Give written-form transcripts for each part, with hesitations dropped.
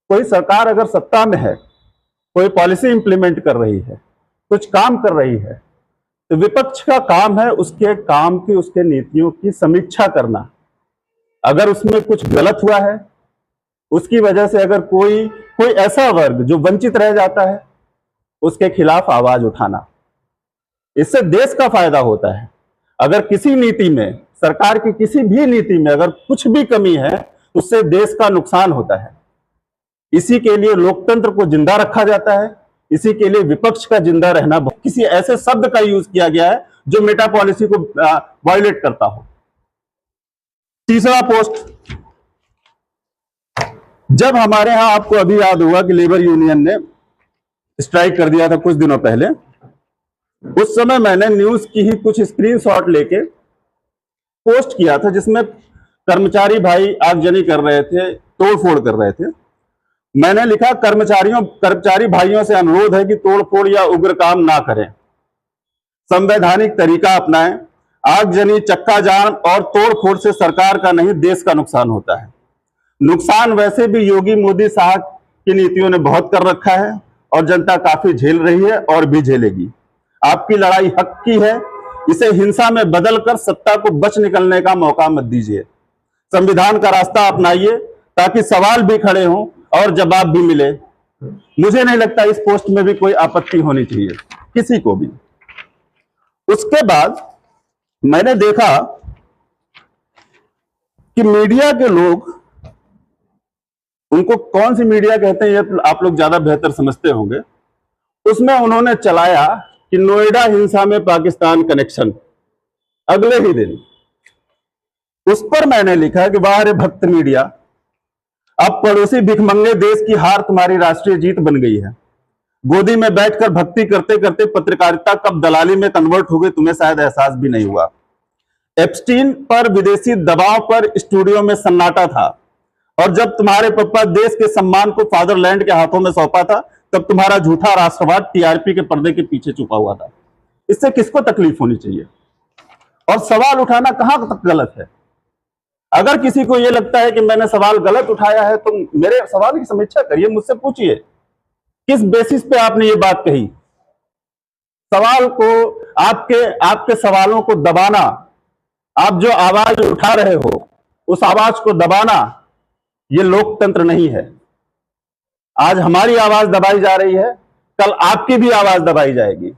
कोई सरकार अगर सत्ता में है, कोई पॉलिसी इंप्लीमेंट कर रही है, कुछ काम कर रही है, तो विपक्ष का काम है उसके काम की, उसके नीतियों की समीक्षा करना। अगर उसमें कुछ गलत हुआ है, उसकी वजह से अगर कोई ऐसा वर्ग जो वंचित रह जाता है, उसके खिलाफ आवाज उठाना, इससे देश का फायदा होता है। अगर किसी नीति में, सरकार की किसी भी नीति में अगर कुछ भी कमी है, उससे देश का नुकसान होता है। इसी के लिए लोकतंत्र को जिंदा रखा जाता है, इसी के लिए विपक्ष का जिंदा रहना। किसी ऐसे शब्द का यूज किया गया है जो मेटा पॉलिसी को वायलेट करता हो। तीसरा पोस्ट, जब हमारे यहां, आपको अभी याद होगा कि लेबर यूनियन ने स्ट्राइक कर दिया था कुछ दिनों पहले, उस समय मैंने न्यूज की ही कुछ स्क्रीनशॉट लेके पोस्ट किया था, जिसमें कर्मचारी भाई आगजनी कर रहे थे, तोड़फोड़ कर रहे थे। मैंने लिखा, कर्मचारी भाइयों से अनुरोध है कि तोड़फोड़ या उग्र काम ना करें, संवैधानिक तरीका अपनाएं। आगजनी, चक्का जाम और तोड़फोड़ से सरकार का नहीं, देश का नुकसान होता है। नुकसान वैसे भी योगी मोदी साहब की नीतियों ने बहुत कर रखा है और जनता काफी झेल रही है और भी झेलेगी। आपकी लड़ाई हक की है, इसे हिंसा में बदलकर सत्ता को बच निकलने का मौका मत दीजिए। संविधान का रास्ता अपनाइए ताकि सवाल भी खड़े हों और जवाब भी मिले। मुझे नहीं लगता इस पोस्ट में भी कोई आपत्ति होनी चाहिए किसी को भी। उसके बाद मैंने देखा कि मीडिया के लोग, उनको कौन सी मीडिया कहते हैं ये आप लोग ज्यादा बेहतर समझते होंगे, उसमें उन्होंने चलाया कि नोएडा हिंसा में पाकिस्तान कनेक्शन। अगले ही दिन उस पर मैंने लिखा कि वाह रे भक्त मीडिया, अब पड़ोसी भिखमंगे देश की हार तुम्हारी राष्ट्रीय जीत बन गई है। गोदी में बैठकर भक्ति करते करते पत्रकारिता कब दलाली में कन्वर्ट हो गई, तुम्हें शायद एहसास भी नहीं हुआ। एप्स्टीन पर विदेशी दबाव पर स्टूडियो में सन्नाटा था, और जब तुम्हारे पापा देश के सम्मान को फादरलैंड के हाथों में सौंपा था, तब तुम्हारा झूठा राष्ट्रवाद टीआरपी के पर्दे के पीछे छुपा हुआ था। इससे किसको तकलीफ होनी चाहिए? और सवाल उठाना कहां तक गलत है? अगर किसी को यह लगता है कि मैंने सवाल गलत उठाया है, तो मेरे सवाल की समीक्षा करिए, मुझसे पूछिए किस बेसिस पे आपने ये बात कही। सवाल को, आपके सवालों को दबाना, आप जो आवाज उठा रहे हो उस आवाज को दबाना, ये लोकतंत्र नहीं है। आज हमारी आवाज दबाई जा रही है, कल आपकी भी आवाज दबाई जाएगी।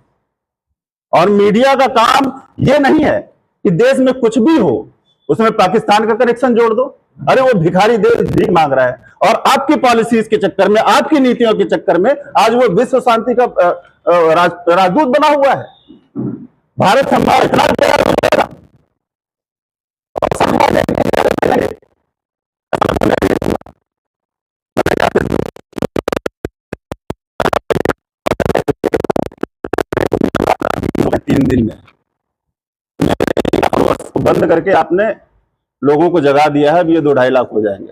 और मीडिया का काम यह नहीं है कि देश में कुछ भी हो उसमें पाकिस्तान का कनेक्शन जोड़ दो। अरे वो भिखारी देश भीख मांग रहा है, और आपकी पॉलिसीज के चक्कर में, आपकी नीतियों के चक्कर में आज वो विश्व शांति का राजदूत बना हुआ है। भारत हमारे खिलाफ तैयार हो जाएगा। तीन दिन में को बंद करके आपने लोगों को जगा दिया है। अब ये 2-2.5 लाख हो जाएंगे।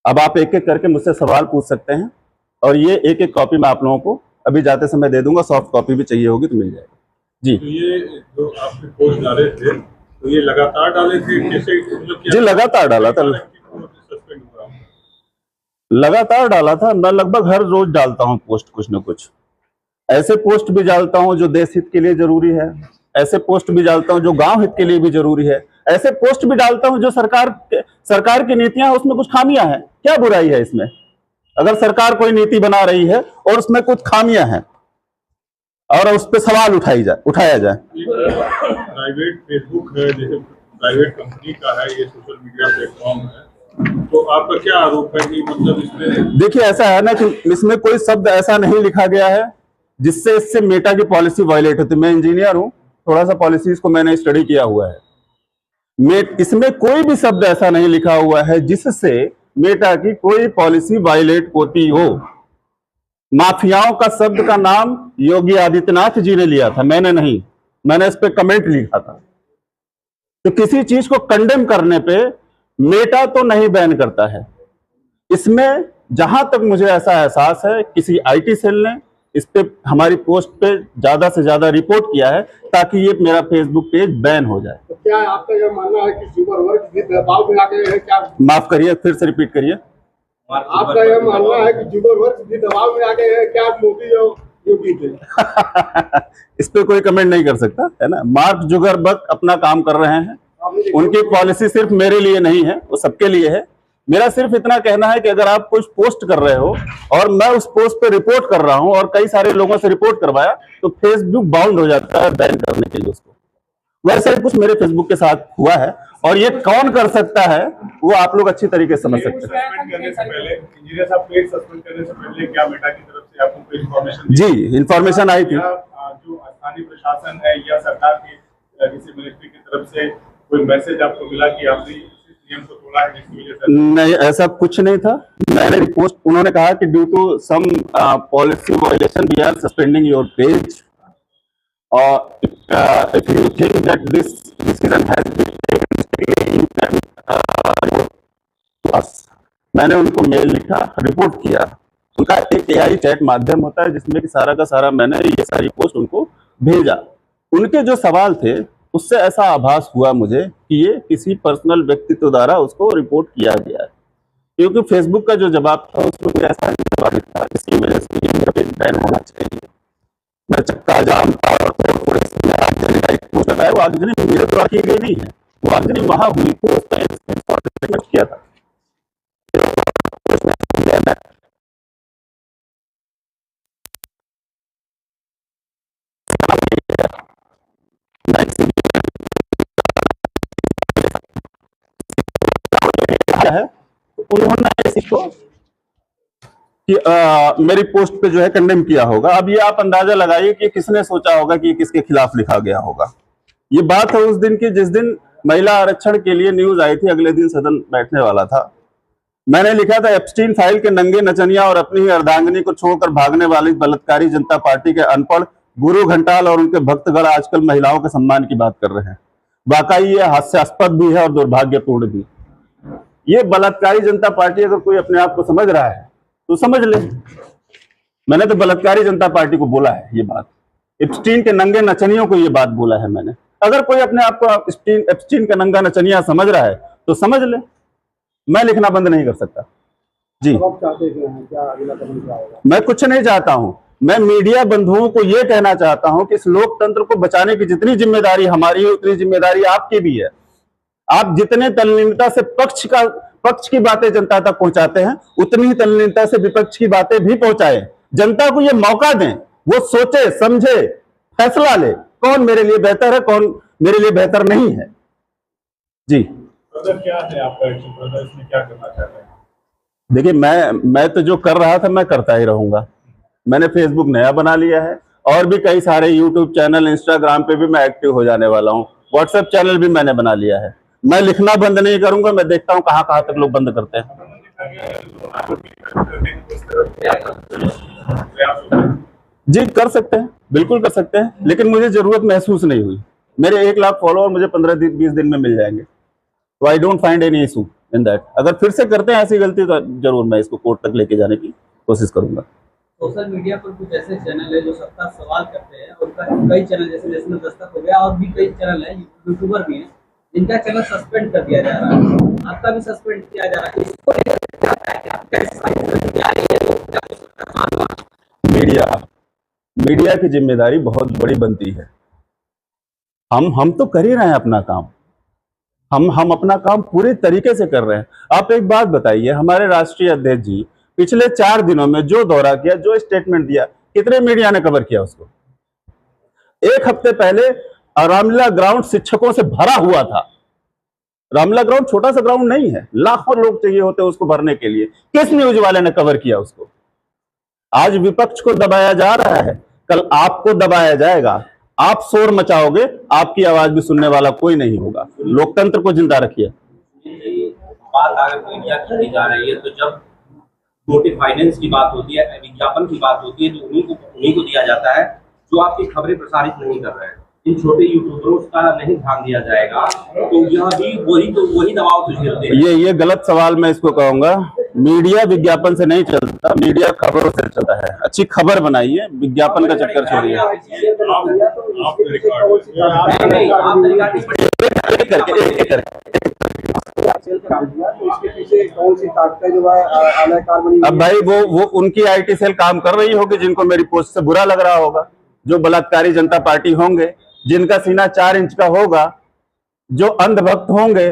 अब आप एक एक करके मुझसे सवाल पूछ सकते हैं, और ये एक एक कॉपी मैं आप लोगों को अभी जाते समय दे दूंगा। सॉफ्ट कॉपी भी चाहिए होगी तो मिल जाएगी जी। तो ये जो आपने पोस्ट डाले थे, तो ये लगातार डाले थे कैसे? जी लगातार डाला था, लगातार डाला था। मैं लगभग हर रोज डालता हूँ पोस्ट, कुछ ना कुछ। ऐसे पोस्ट भी डालता हूँ जो देश हित के लिए जरूरी है, ऐसे पोस्ट भी डालता हूँ जो गांव हित के लिए भी जरूरी है, ऐसे पोस्ट भी डालता हूँ जो सरकार की नीतियां उसमें कुछ खामियां हैं। क्या बुराई है इसमें? अगर सरकार कोई नीति बना रही है और उसमें कुछ खामियां हैं और उस पर सवाल उठाया जाए। प्राइवेट फेसबुक है, जैसे प्राइवेट कंपनी का है, ये सोशल मीडिया प्लेटफॉर्म है, तो आपका क्या आरोप है कि मतलब इसमें? देखिए ऐसा है ना कि इसमें कोई शब्द ऐसा नहीं लिखा गया है जिससे इससे मेटा की पॉलिसी वायलेट होती। मैं इंजीनियर हूं, थोड़ा सा पॉलिसीज को मैंने स्टडी किया हुआ है। इसमें कोई भी शब्द ऐसा नहीं लिखा हुआ है जिससे मेटा की कोई पॉलिसी वायलेट होती हो। माफियाओं का शब्द का नाम योगी आदित्यनाथ जी ने लिया था, मैंने नहीं। मैंने इस पे कमेंट लिखा था। तो किसी चीज को कंडेम करने पे मेटा तो नहीं बैन करता है। इसमें जहां तक मुझे ऐसा एहसास है, किसी आईटी सेल ने इस पे, हमारी पोस्ट पे ज्यादा से ज्यादा रिपोर्ट किया है ताकि ये मेरा फेसबुक पेज बैन हो जाए। तो क्या आपका यह मानना है कि युवा वर्ग भी दबाव में आ गए हैं क्या? माफ करिए, फिर से रिपीट करिए। आपका यह मानना है कि जुगल वर्ग भी दबाव में आ गए हैं क्या मोदी और योगी थे? इस पे कोई कमेंट नहीं कर सकता, है ना। मार्क जुगरबर्ग अपना काम कर रहे हैं, उनकी पॉलिसी सिर्फ मेरे लिए नहीं है, वो सबके लिए है। मेरा सिर्फ इतना कहना है कि अगर आप कुछ पोस्ट कर रहे हो और मैं उस पोस्ट पे रिपोर्ट कर रहा हूं और कई सारे लोगों से रिपोर्ट करवाया, तो फेसबुक बाउंड हो जाता है बैन करने के लिए उसको। वैसे ही कुछ मेरे फेसबुक के साथ हुआ है, और ये कौन कर सकता है वो आप लोग अच्छी तरीके से समझ सकते हैं। सस्पेंड करने से पहले, इंजीनियर साहब पेज सस्पेंड करने से पहले क्या मेटा की तरफ से आपको कोई इन्फॉर्मेशन? जी, इन्फॉर्मेशन आई थी। जो स्थानीय प्रशासन है या सरकार की किसी मिनिस्ट्री की तरफ से कोई मैसेज आपको मिला कि आपने नियम को तोड़ा है जिसकी वजह से? नहीं, ऐसा कुछ नहीं था। मैंने रिपोर्ट, उन्होंने कहा कि due to some policy violation we are suspending your page, और if you think that this decision has been taken you can to us. मैंने उनको मेल लिखा, रिपोर्ट किया। उनका एक एआई चैट माध्यम होता है जिसमें कि सारा का सारा मैंने ये सारी पोस्ट उनको भेजा। उनके जो सवाल थे उससे ऐसा आभास हुआ मुझे कि ये किसी पर्सनल व्यक्तित्व द्वारा उसको रिपोर्ट किया गया है, क्योंकि फेसबुक का जो जवाब था उसमें कोई ऐसा जवाब नहीं था जिसकी वजह से ये मेरा पेज बैन होना चाहिए। मैं चक्का जाम था और थोड़े से में आगजनी का एक पोस्ट लगाया, वो आगजनी मेरे द्वारा की गई नहीं है, वो आगजनी वहां हुई थी, उसका स्क्रीनशॉट किया था। क्या है, उन्होंने इसको कि मेरी पोस्ट पे जो है कंडेम किया होगा। अब ये आप अंदाजा लगाइए कि किसने सोचा होगा कि किसके खिलाफ लिखा गया होगा। ये बात है उस दिन की जिस दिन महिला आरक्षण के लिए न्यूज आई थी, अगले दिन सदन बैठने वाला था। मैंने लिखा था, एप्स्टीन फाइल के नंगे नचनिया और अपनी ही अर्धांगिनी को छोड़कर भागने वाली बलात्कारी जनता पार्टी के अनपढ़ गुरु घंटाल और उनके भक्तगण आजकल महिलाओं के सम्मान की बात कर रहे हैं। वाकई ये हास्यास्पद भी है और दुर्भाग्यपूर्ण भी। ये बलात्कारी जनता पार्टी अगर कोई अपने आप को समझ रहा है तो समझ ले। मैंने तो बलात्कारी जनता पार्टी को बोला है ये बात, एप्स्टीन के नंगे नचनियों को ये बात बोला है मैंने। अगर कोई अपने आप को एप्स्टीन का नंगा नचनिया समझ रहा है तो समझ ले, मैं लिखना बंद नहीं कर सकता। जी, आप चाहते हैं क्या अगला कदम क्या होगा? मैं कुछ नहीं चाहता हूं। मैं मीडिया बंधुओं को यह कहना चाहता हूं कि इस लोकतंत्र को बचाने की जितनी जिम्मेदारी हमारी है उतनी जिम्मेदारी आपकी भी है। आप जितने तल्लीनता से पक्ष की बातें जनता तक पहुंचाते हैं, उतनी ही तल्लीनता से विपक्ष की बातें भी पहुंचाएं। जनता को यह मौका दें, वो सोचे समझे फैसला ले, कौन मेरे लिए बेहतर है, कौन मेरे लिए बेहतर नहीं है। जी, क्या है आपका इसमें क्या करना चाहते हैं? देखिए, मैं तो जो कर रहा था मैं करता ही रहूंगा। मैंने फेसबुक नया बना लिया है, और भी कई सारे यूट्यूब चैनल, इंस्टाग्राम पे भी मैं एक्टिव हो जाने वाला हूँ। व्हाट्सएप चैनल भी मैंने बना लिया है। मैं लिखना बंद नहीं करूंगा। मैं देखता हूँ कहाँ कहाँ तक लोग बंद करते हैं। जी, कर सकते हैं, बिल्कुल कर सकते हैं, लेकिन मुझे जरूरत महसूस नहीं हुई। मेरे 1 लाख फॉलोअर मुझे 15-20 दिन में मिल जाएंगे, तो I don't find any issue in that. अगर फिर से करते हैं ऐसी गलती तो जरूर मैं इसको कोर्ट तक लेके जाने की कोशिश करूंगा। सोशल मीडिया पर कुछ ऐसे चैनल है जो सबका सवाल करते हैं, और कई चैनल जैसे नेशनल दस्तक हो गया, और भी कई चैनल है, यूट्यूबर भी हैं, जिनका चैनल सस्पेंड कर दिया जा रहा है। आपका भी सस्पेंड किया जा रहा है। इसको मीडिया की जिम्मेदारी बहुत बड़ी बनती है। हम तो कर ही रहे हैं अपना काम। हम अपना काम पूरे तरीके से कर रहे हैं। आप एक बात बताइए, हमारे राष्ट्रीय अध्यक्ष जी पिछले 4 दिनों में जो दौरा किया, जो स्टेटमेंट दिया, कितने मीडिया ने कवर किया उसको? 1 हफ्ते पहले रामलीला ग्राउंड शिक्षकों से भरा हुआ था। रामलीला ग्राउंड छोटा सा ग्राउंड नहीं है, लाखों लोग चाहिए होते उसको भरने के लिए। किस न्यूज वाले ने कवर किया उसको? आज विपक्ष को दबाया जा रहा है, कल आपको दबाया जाएगा। आप शोर मचाओगे, आपकी आवाज भी सुनने वाला कोई नहीं होगा। लोकतंत्र को जिंदा रखिए। बात अगर मीडिया की जा रही है, तो जब मोटिव फाइनेंस की बात होती है, विज्ञापन की बात होती है, तो उन्हीं को दिया जाता है जो आपकी खबरें प्रसारित नहीं कर रहे हैं। इन छोटे यूट्यूबरों का नहीं ध्यान दिया जाएगा तो यह भी वही दबाव तो झेलते हैं। ये गलत सवाल मैं इसको कहूंगा। मीडिया विज्ञापन से नहीं चलता, मीडिया खबरों से चलता है। अच्छी खबर बनाइए, विज्ञापन का चक्कर छोड़िए। आप सेल का नाम दिया, तो इसके पीछे कौन सी ताकत जो है आलाकार बनी? अब भाई वो उनकी आईटी सेल काम कर रही होगी, जिनको मेरी पोस्ट से बुरा लग रहा होगा, जो बलात्कारी जनता पार्टी होंगे, जिनका सीना 4 इंच का होगा, जो अंधभक्त होंगे,